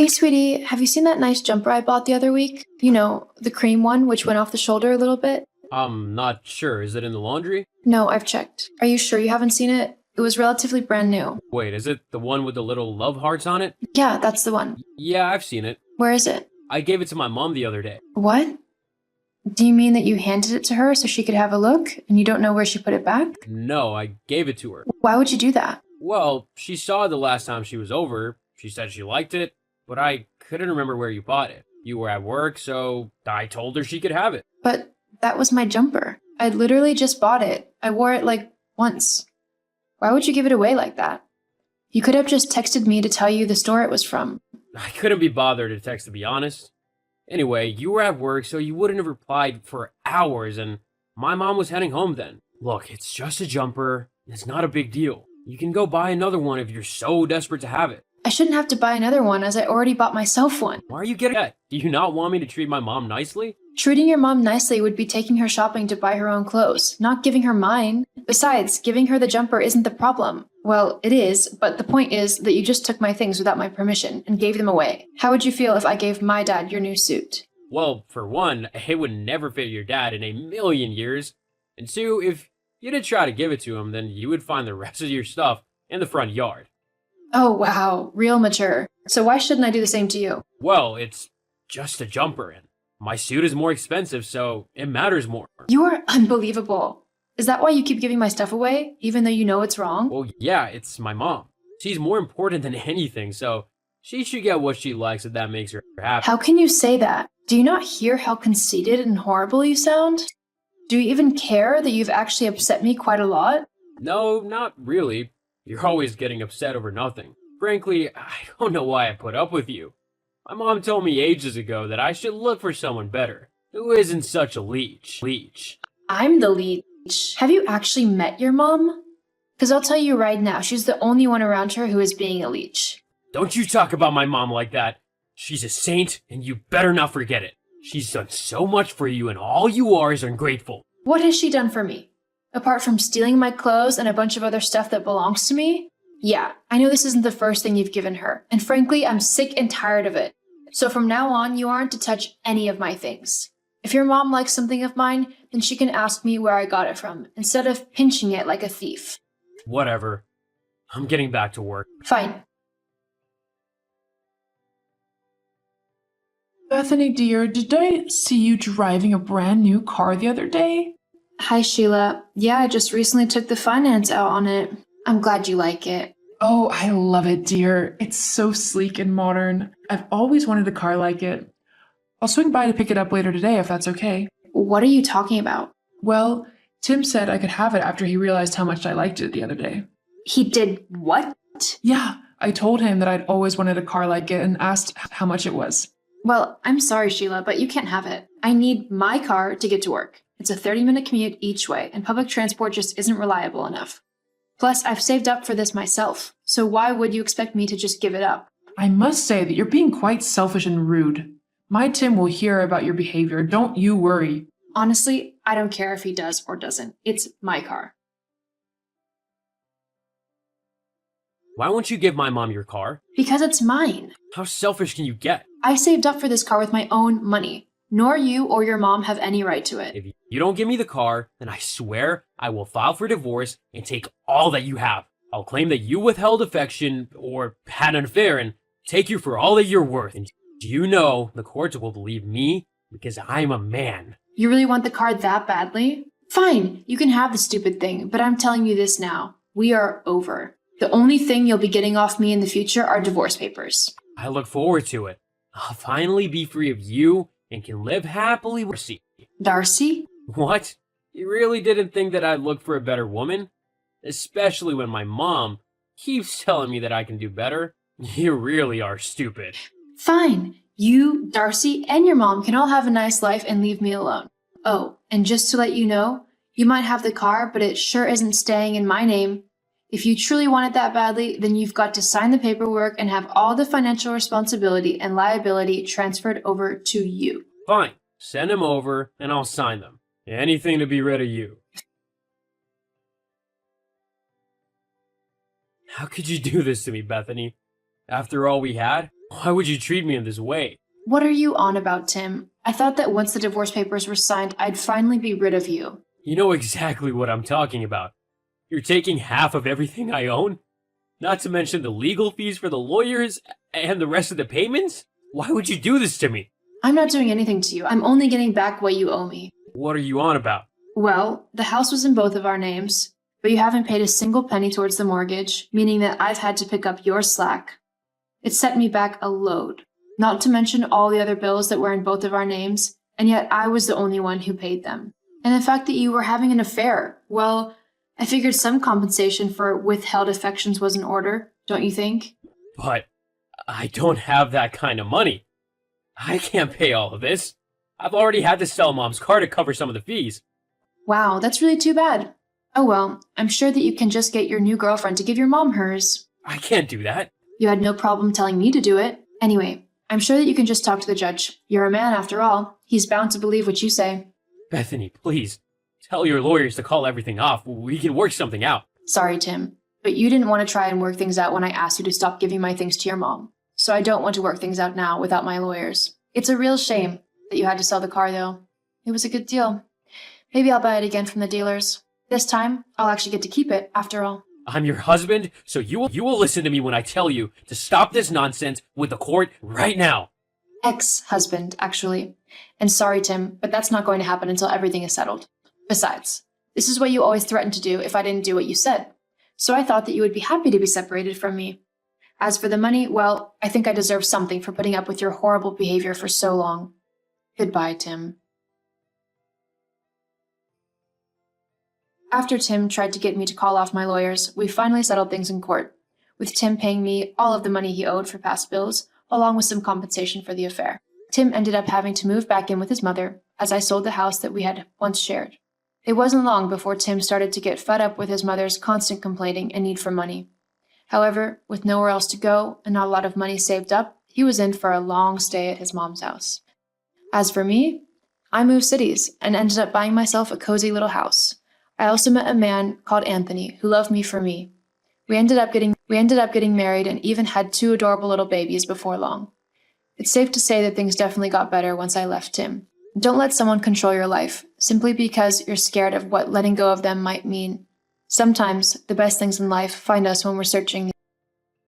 Hey, sweetie, have you seen that nice jumper I bought the other week? You know, the cream one, which went off the shoulder a little bit? I'm not sure. Is it in the laundry? No, I've checked. Are you sure you haven't seen it? It was relatively brand new. Wait, is it the one with the little love hearts on it? Yeah, that's the one. Yeah, I've seen it. Where is it? I gave it to my mom the other day. What? Do you mean that you handed it to her so she could have a look and you don't know where she put it back? No, I gave it to her. Why would you do that? Well, she saw it the last time she was over. She said she liked it, but I couldn't remember where you bought it. You were at work, so I told her she could have it. But that was my jumper. I literally just bought it. I wore it like once. Why would you give it away like that? You could have just texted me to tell you the store it was from. I couldn't be bothered to text, to be honest. Anyway, you were at work, so you wouldn't have replied for hours, and my mom was heading home then. Look, it's just a jumper. It's not a big deal. You can go buy another one if you're so desperate to have it. I shouldn't have to buy another one as I already bought myself one. Why are you getting that? Do you not want me to treat my mom nicely? Treating your mom nicely would be taking her shopping to buy her own clothes, not giving her mine. Besides, giving her the jumper isn't the problem. Well, it is, but the point is that you just took my things without my permission and gave them away. How would you feel if I gave my dad your new suit? Well, for one, it would never fit your dad in a million years. And two, if you did try to give it to him, then you would find the rest of your stuff in the front yard. Oh wow, real mature. So why shouldn't I do the same to you? Well, it's just a jumper, and my suit is more expensive, so it matters more. You are unbelievable. Is that why you keep giving my stuff away, even though you know it's wrong? Well, yeah, it's my mom. She's more important than anything, so she should get what she likes if that makes her happy. How can you say that? Do you not hear how conceited and horrible you sound? Do you even care that you've actually upset me quite a lot? No, not really. You're always getting upset over nothing. Frankly, I don't know why I put up with you. My mom told me ages ago that I should look for someone better, who isn't such a leech. I'm the leech. Have you actually met your mom? Because I'll tell you right now, she's the only one around her who is being a leech. Don't you talk about my mom like that. She's a saint, and you better not forget it. She's done so much for you, and all you are is ungrateful. What has she done for me? Apart from stealing my clothes and a bunch of other stuff that belongs to me? Yeah, I know this isn't the first thing you've given her, and frankly, I'm sick and tired of it. So from now on, you aren't to touch any of my things. If your mom likes something of mine, then she can ask me where I got it from, instead of pinching it like a thief. Whatever. I'm getting back to work. Fine. Bethany, dear, did I see you driving a brand new car the other day? Hi, Sheila. Yeah, I just recently took the finance out on it. I'm glad you like it. Oh, I love it, dear. It's so sleek and modern. I've always wanted a car like it. I'll swing by to pick it up later today if that's okay. What are you talking about? Well, Tim said I could have it after he realized how much I liked it the other day. He did what? Yeah, I told him that I'd always wanted a car like it and asked how much it was. Well, I'm sorry, Sheila, but you can't have it. I need my car to get to work. It's a 30-minute commute each way, and public transport just isn't reliable enough. Plus, I've saved up for this myself, so why would you expect me to just give it up? I must say that you're being quite selfish and rude. My Tim will hear about your behavior, don't you worry. Honestly, I don't care if he does or doesn't. It's my car. Why won't you give my mom your car? Because it's mine. How selfish can you get? I saved up for this car with my own money. Nor you or your mom have any right to it. If you don't give me the car, then I swear I will file for divorce and take all that you have. I'll claim that you withheld affection or had an affair and take you for all that you're worth. And do you know the courts will believe me because I'm a man? You really want the car that badly? Fine, you can have the stupid thing, but I'm telling you this now. We are over. The only thing you'll be getting off me in the future are divorce papers. I look forward to it. I'll finally be free of you and can live happily with Darcy. Darcy? What? You really didn't think that I'd look for a better woman? Especially when my mom keeps telling me that I can do better? You really are stupid. Fine. You, Darcy, and your mom can all have a nice life and leave me alone. Oh, and just to let you know, you might have the car, but it sure isn't staying in my name. If you truly want it that badly, then you've got to sign the paperwork and have all the financial responsibility and liability transferred over to you. Fine. Send them over, and I'll sign them. Anything to be rid of you. How could you do this to me, Bethany? After all we had? Why would you treat me in this way? What are you on about, Tim? I thought that once the divorce papers were signed, I'd finally be rid of you. You know exactly what I'm talking about. You're taking half of everything I own? Not to mention the legal fees for the lawyers and the rest of the payments? Why would you do this to me? I'm not doing anything to you. I'm only getting back what you owe me. What are you on about? Well, the house was in both of our names, but you haven't paid a single penny towards the mortgage, meaning that I've had to pick up your slack. It set me back a load, not to mention all the other bills that were in both of our names, and yet I was the only one who paid them. And the fact that you were having an affair, well, I figured some compensation for withheld affections was in order, don't you think? But I don't have that kind of money. I can't pay all of this. I've already had to sell Mom's car to cover some of the fees. Wow, that's really too bad. Oh well, I'm sure that you can just get your new girlfriend to give your mom hers. I can't do that. You had no problem telling me to do it. Anyway, I'm sure that you can just talk to the judge. You're a man after all. He's bound to believe what you say. Bethany, please. Tell your lawyers to call everything off. We can work something out. Sorry, Tim, but you didn't want to try and work things out when I asked you to stop giving my things to your mom. So I don't want to work things out now without my lawyers. It's a real shame that you had to sell the car, though. It was a good deal. Maybe I'll buy it again from the dealers. This time, I'll actually get to keep it, after all. I'm your husband, so you will listen to me when I tell you to stop this nonsense with the court right now. Ex-husband, actually. And sorry, Tim, but that's not going to happen until everything is settled. Besides, this is what you always threatened to do if I didn't do what you said. So I thought that you would be happy to be separated from me. As for the money, well, I think I deserve something for putting up with your horrible behavior for so long. Goodbye, Tim. After Tim tried to get me to call off my lawyers, we finally settled things in court, with Tim paying me all of the money he owed for past bills, along with some compensation for the affair. Tim ended up having to move back in with his mother, as I sold the house that we had once shared. It wasn't long before Tim started to get fed up with his mother's constant complaining and need for money. However, with nowhere else to go and not a lot of money saved up, he was in for a long stay at his mom's house. As for me, I moved cities and ended up buying myself a cozy little house. I also met a man called Anthony who loved me for me. We ended up getting married and even had 2 adorable little babies before long. It's safe to say that things definitely got better once I left Tim. Don't let someone control your life simply because you're scared of what letting go of them might mean. Sometimes the best things in life find us when we're searching